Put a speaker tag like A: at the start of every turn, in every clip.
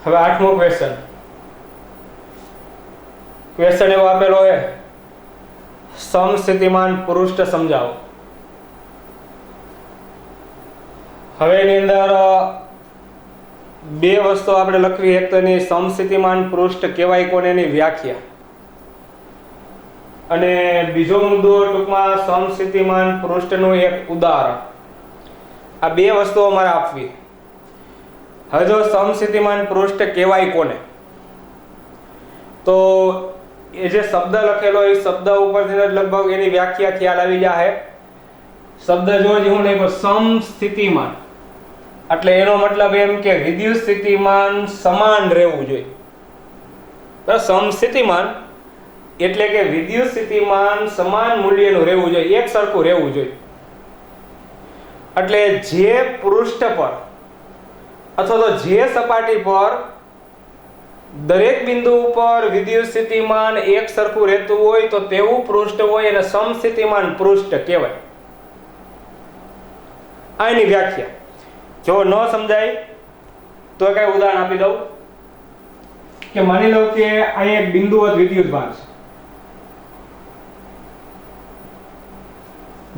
A: હવે આઠમો ક્વેશ્ચન એવો આપેલો છે, સમસ્થિતિમાન પૃષ્ઠ સમજાવો। હવે એની અંદર બે વસ્તુ આપણે લખવી, એક તો એની સમસ્થિતિમાન પૃષ્ઠ કહેવાય કોને એની વ્યાખ્યા, અને બીજો મુદ્દો ટૂંકમાં સમસ્થિતિમાન પૃષ્ઠનું એક ઉદાહરણ। આ બે વસ્તુઓ મારે આપવી। હવે જો સમસ્થિતિમાન પૃષ્ઠ કહેવાય કોને, તો એ જે શબ્દ લખેલો એ શબ્દ ઉપરથી લગભગ એની વ્યાખ્યા ખ્યાલ આવી જાય। શબ્દ જો હું લખ્યો સમસ્થિતિમાન, એટલે એનો મતલબ એમ કે વિદ્યુત સ્થિતિમાન સમાન રહેવું જોઈએ। સમસ્થિતિમાન એટલે કે વિદ્યુત સ્થિતિમાન સમાન મૂલ્યનું રહેવું જોઈએ, એક સરખું રહેવું જોઈએ। એટલે જે પૃષ્ઠ પર અથવા તો જે સપાટી પર દરેક બિંદુ ઉપર વિદ્યુત સ્થિતિમાન એક સરખું રહેતું હોય તો તેવું પૃષ્ઠ હોય એને સમસ્થિતિમાન પૃષ્ઠ કહેવાય। આ એની વ્યાખ્યા। જો ન સમજાય તો કઈ ઉદાહરણ આપી દઉં કે માની લો કે અહીંયા એક બિંદુવત વિદ્યુત ભાર છે,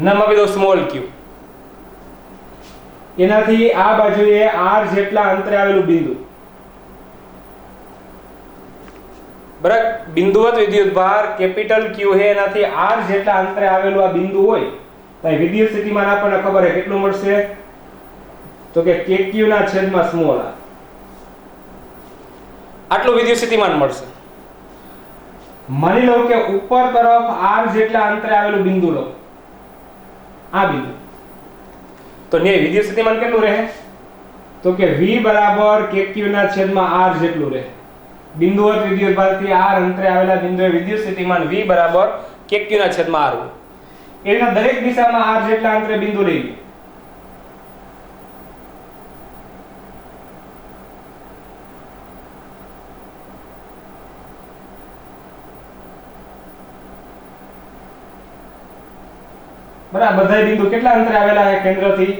A: નામ આપી દઉં સ્મોલ ક્યુ। એનાથી આ બાજુએ r જેટલા અંતરે આવેલું બિંદુ, બરાબર, બિંદુવત વિદ્યુત ભાર કેપિટલ ક્યુ છે, એનાથી r જેટલા અંતરે આવેલું આ બિંદુ હોય તો વિદ્યુત સ્થિતિમાન આપણને ખબર છે કેટલું મળશે, તો કે kq ના છેદમાં સ્મોલ r, આટલું વિદ્યુત સ્થિતિમાન મળશે। માની લો કે ઉપર તરફ r જેટલા અંતરે આવેલું બિંદુ લો, આ બિંદુ, તો ને વિદ્યુત સ્થિતિમાન કેટલું રહે, તો કે v બરાબર kq ના છેદમાં r જેટલું રહે। બિંદુવત વિદ્યુત ભારથી r અંતરે આવેલા બિંદુએ વિદ્યુત સ્થિતિમાન v બરાબર kq ના છેદમાં r હોય। એના દરેક દિશામાં r જેટલા અંતરે બિંદુ લઈ લો, બરાબર, બધા બિંદુ કેટલા અંતરે આવેલા છે કેન્દ્રથી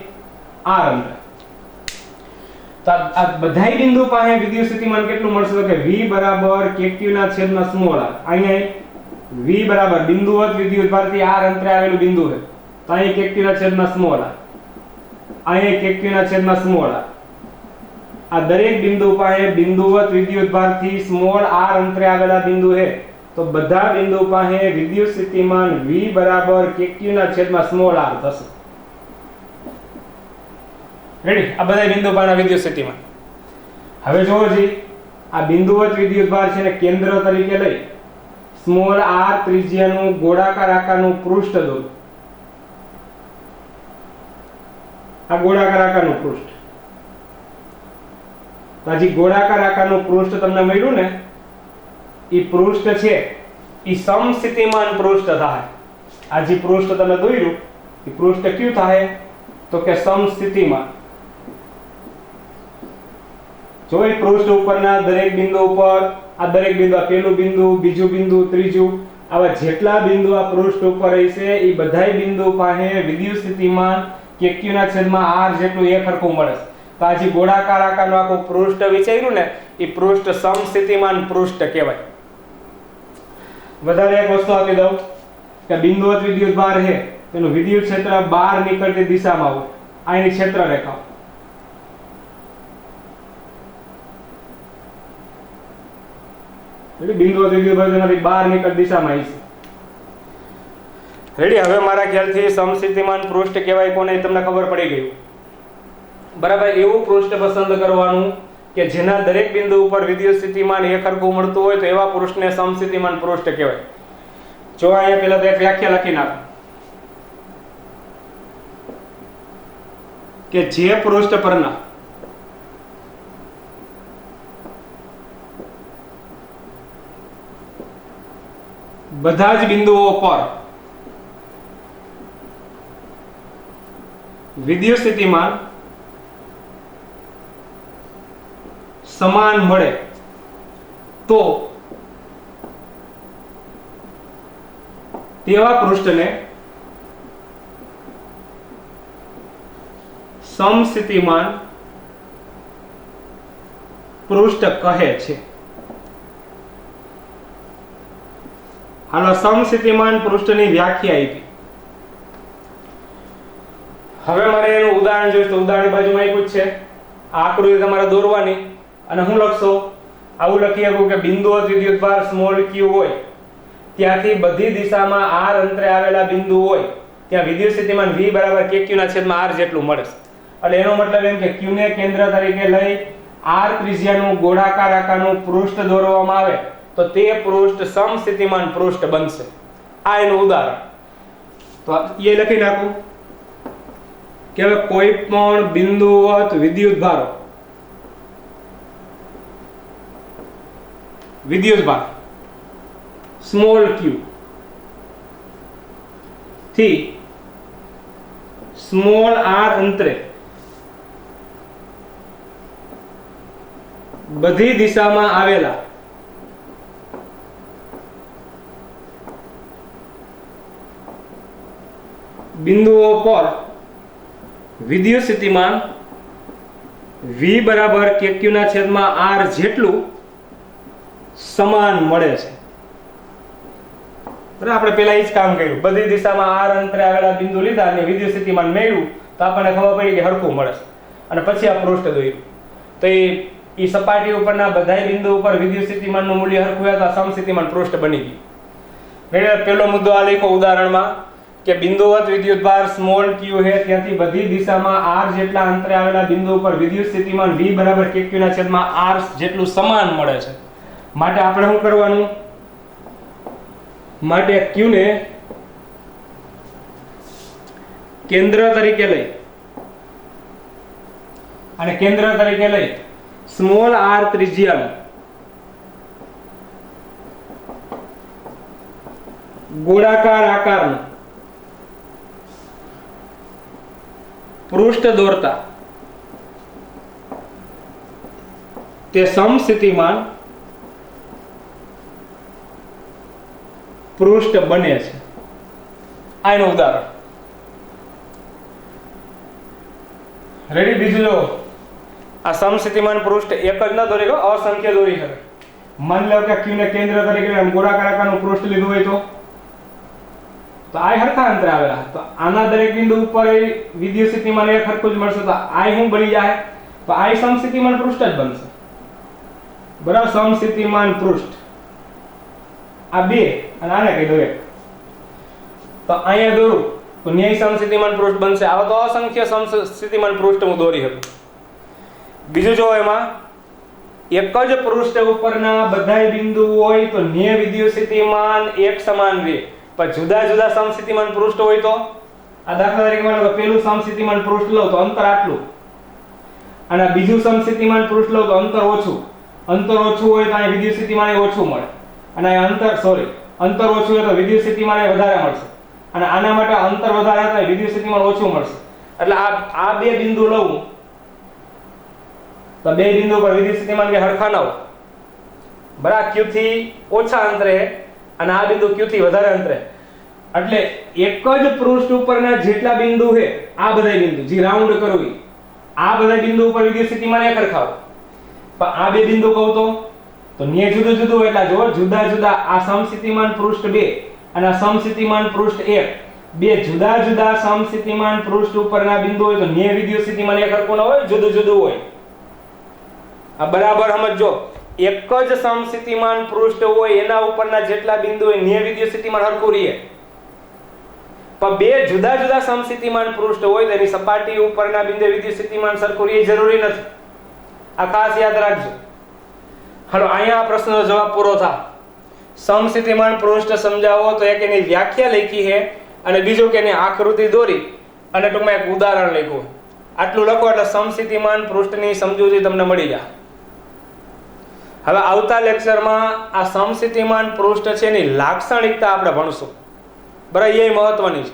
A: r અંતરે, તો આ બધા બિંદુ પાસે વિદ્યુત સ્થિતિમાન કેટલું મળશે, તો કે v બરાબર kq ના છેદમાં સ્મોલ r। અહીંયા v બરાબર બિંદુવત વિદ્યુત ભારથી r અંતરે આવેલું બિંદુ છે, તો અહીં kq ના છેદમાં સ્મોલ r, અહીં kq ના છેદમાં સ્મોલ r। આ દરેક બિંદુ પાસે બિંદુવત વિદ્યુત ભારથી સ્મોલ r અંતરે આવેલા બિંદુ છે, તો બધા બિંદુ પાસે વિદ્યુત સ્થિતિમાન v બરાબર kq ના છેદમાં સ્મોલ r થશે। રેડી, આ બધા બિંદુ પાસે વિદ્યુત સ્થિતિમાન। હવે જોવો જી, આ બિંદુવત વિદ્યુત ભાર છે ને કેન્દ્ર તરીકે લઈ સ્મોલ r ત્રિજ્યાનું ગોળાકાર આકારનું પૃષ્ઠ દોરો। આ ગોળાકાર આકારનું પૃષ્ઠ, તો આ જે ગોળાકાર આકારનું પૃષ્ઠ તમને મળ્યું ને, ઈ પૃષ્ઠ છે ઈ સમસ્થિતિમાન પૃષ્ઠ થાય। આ જે પૃષ્ઠ તમે દોર્યું ઈ પૃષ્ઠ કયું થાય, તો કે સમસ્થિતિમાન। જો એ પૃષ્ઠ ઉપરના દરેક બિંદુ ઉપર, આ દરેક બિંદુ, આ પહેલું બિંદુ, બીજું બિંદુ, ત્રીજું, આવા જેટલા બિંદુ આ પૃષ્ઠ ઉપર હશે એ બધાય બિંદુ પાસે વિદ્યુત સ્થિતિમાન kq ના છેદમાં r જેટલું એક સરખું મળે। તો આ જે ગોળાકાર આકારનું આખું પૃષ્ઠ વિચાર્યું ને, એ પૃષ્ઠ સમસ્થિતિમાન પૃષ્ઠ કહેવાય। વધારે એક વસ્તુ આપી દઉં કે બિંદુવત વિદ્યુત ભાર છે તેનું વિદ્યુત ક્ષેત્ર બહાર નીકળતી દિશામાં હોય, આ એની ક્ષેત્ર રેખા, એટલે બિંદુવત વિદ્યુત ભાર તેમાંથી બહાર નીકળતી દિશામાં હશે। રેડી, હવે મારા ખ્યાલથી સમસ્થિતિમાન પૃષ્ઠ કહેવાય કોને એ તમને ખબર પડી ગઈ, બરાબર। એવું પૃષ્ઠ પસંદ કરવાનું કે જેના દરેક બિંદુ ઉપર વિદ્યુત સ્થિતિમાન એક સરખું મળતું હોય, તો એવા પૃષ્ઠને સમસ્થિતિમાન પૃષ્ઠ કહેવાય। જો અહીંયા પહેલા તો એક વ્યાખ્યા લખી નાખો કે જે પૃષ્ઠ પરના બધા જ બિંદુઓ પર વિદ્યુત સ્થિતિમાન સમાન મળે તો તેવા પૃષ્ઠને સમસ્થિતિમાન પૃષ્ઠ કહે છે. હાલો સમસ્થિતિમાન પૃષ્ઠની વ્યાખ્યા આપી. હવે મારે એનું ઉદાહરણ જોઈએ તો ઉદાહરણ બાજુમાં આપ્યું જ છે. આ આકૃતિ તમારે દોરવાની અને હું લખશો આવું લખી શકું કે બિંદુઓ વિદ્યુતભાર સ્મોલ q હોય ત્યાંથી બધી દિશામાં r અંતરે આવેલા બિંદુ હોય ત્યાં વિદ્યુત સ્થિતિમાન v બરાબર kq ના છેદમાં r જેટલું મળે છે. એટલે એનો મતલબ એમ કે q ને કેન્દ્ર તરીકે લઈ r ત્રિજ્યાનું ગોળાકાર આકારનું પૃષ્ઠ દોરવામાં આવે તો તે પૃષ્ઠ સમસ્થિતિમાન પૃષ્ઠ બનશે. આ એનું ઉદાહરણ. તો એ લખી નાખું કે હવે કોઈ પણ બિંદુવત વિદ્યુતભાર સ્મોલ q થી સ્મોલ r અંતરે બધી દિશામાં આવેલા બિંદુઓ પર વિદ્યુત સ્થિતિમાન v બરાબર kq ના છેદમાં r જેટલું સમાન મળે છે. બરાબર, આપણે પહેલા એ જ કામ કર્યું. બધી દિશામાં r અંતરે આવેલા બિંદુ લીધા અને વિદ્યુત સ્થિતિમાન મેળવ્યું તો આપણને ખબર પડી કે હરખું મળે છે અને પછી આ પૃષ્ઠ દોર્યું. તો એ સપાટી ઉપરના બધા બિંદુ ઉપર વિદ્યુત સ્થિતિમાનનું મૂલ્ય હરખું હોય તો સમસ્થિતિમાન પૃષ્ઠ બની ગયું. મેં પહેલો મુદ્દો આ લખ્યો ઉદાહરણમાં કે બિંદુવત વિદ્યુતભાર સ્મોલ q છે ત્યાંથી બધી દિશામાં r જેટલા અંતરે આવેલા બિંદુ ઉપર વિદ્યુત સ્થિતિમાન v બરાબર kq ના છેદમાં r જેટલું સમાન મળે છે. માટે આપણે શું કરવાનું? માટે q ને કેન્દ્ર તરીકે લઈ અને કેન્દ્ર તરીકે લઈ સ્મોલ r ત્રિજ્યાનું ગોળાકાર આકારનું પૃષ્ઠ દોરતા તે સમસ્થિતિમાન પૃષ્ઠ બને છે. આ એનું ઉદાહરણ. રેડી? બીજું જો આ સમસ્થિતિમાન પૃષ્ઠ એક જ ન દોરી ગયો, અસંખ્ય દોરી શકે. માની લો કે q ને કેન્દ્ર તરીકે ગોળાકાર આકારનું પૃષ્ઠ લીધું હોય તો આ હરખા અંતરે આવેલા તો આના દરેક બિંદુ ઉપર વિદ્યુત સ્થિતિમાન એક હરખું જ મળશે તો આ શું બની જાય? તો આ સમસ્થિતિમાન પૃષ્ઠ જ બનશે. બરાબર, સમસ્થિતિમાન પૃષ્ઠ આ બે અને આને કહી દો એક. તો અહીંયા દોરું તો ન્યાય સમસ્થિતિમાન પૃષ્ઠ બનશે. આવા તો અસંખ્ય સમસ્થિતિમાન પૃષ્ઠ હું દોરી શકું. બીજું જો એમાં એક જ પૃષ્ઠ ઉપરના બધા બિંદુ હોય તો ન્યાય વિદ્યુત સ્થિતિમાન એક સમાન રહે. પણ જુદા જુદા સમસ્થિતિમાન પૃષ્ઠ હોય તો આ દાખલા તરીકે માનો કે પેલું સમસ્થિતિમાન પૃષ્ઠ લો તો અંતર આટલું અને બીજું સમસ્થિતિમાન પૃષ્ઠ લો તો અંતર ઓછું. અંતર ઓછું હોય તો આ વિદ્યુત સ્થિતિમાન ઓછું મળે અને અંતર ઓછું હોય તો વિદ્યુત સ્થિતિમાન વધારે મળશે અને આના માટે અંતર વધારે હોય તો વિદ્યુત સ્થિતિમાન ઓછું મળશે. એટલે આ બે બિંદુ લઉં તો બે બિંદુ પર વિદ્યુત સ્થિતિમાન કે હરખા ન હોય. બરાબર, q થી ઓછા અંતરે અને આ બિંદુ q થી વધારે અંતરે. એટલે એક જ પૃષ્ઠ ઉપરના જેટલા બિંદુ છે આ બધા બિંદુ જે રાઉન્ડ કરવું આ બધા બિંદુ ઉપર વિદ્યુત સ્થિતિમાન એક હરખા હોય. પણ આ બે બિંદુ કહું તો ન્યાય જુદું જુદું એટલે જો જુદા જુદા આ સમસ્થિતિમાન પૃષ્ઠ 2 અને આ સમસ્થિતિમાન પૃષ્ઠ 1 બે જુદા જુદા સમસ્થિતિમાન પૃષ્ઠ ઉપરના બિંદુ હોય તો ન્યાય વિદ્યુત સ્થિતિમાન એક હરખું ન હોય, જુદું જુદું હોય. આ બરાબર સમજો. એક જ સમસ્થિતિમાન પૃષ્ઠ હોય એના ઉપરના જેટલા બિંદુ હોય ન્યાય વિદ્યુત સ્થિતિમાન હરખું રહે. પણ બે જુદા જુદા સમસ્થિતિમાન પૃષ્ઠ હોય તેની સપાટી ઉપરના બિંદુ વિદ્યુત સ્થિતિમાન સરખું રહે જરૂરી નથી. આ ખાસ યાદ રાખજો. હાલો, અહીંયા આ પ્રશ્નનો જવાબ પૂરો થાય. સમસ્થિતિમાન પૃષ્ઠ સમજાવો તો એક એની વ્યાખ્યા લખી છે અને બીજું કે એની આકૃતિ દોરી અને ટૂંકમાં એક ઉદાહરણ લખ્યું. આટલું લખો એટલે સમસ્થિતિમાન પૃષ્ઠની સમજૂતી તમને મળી જાય. હવે આવતા લેક્ચરમાં આ સમસ્થિતિમાન પૃષ્ઠ છે એની લાક્ષણિકતા આપણે ભણશું. બરાબર, એ મહત્વની છે.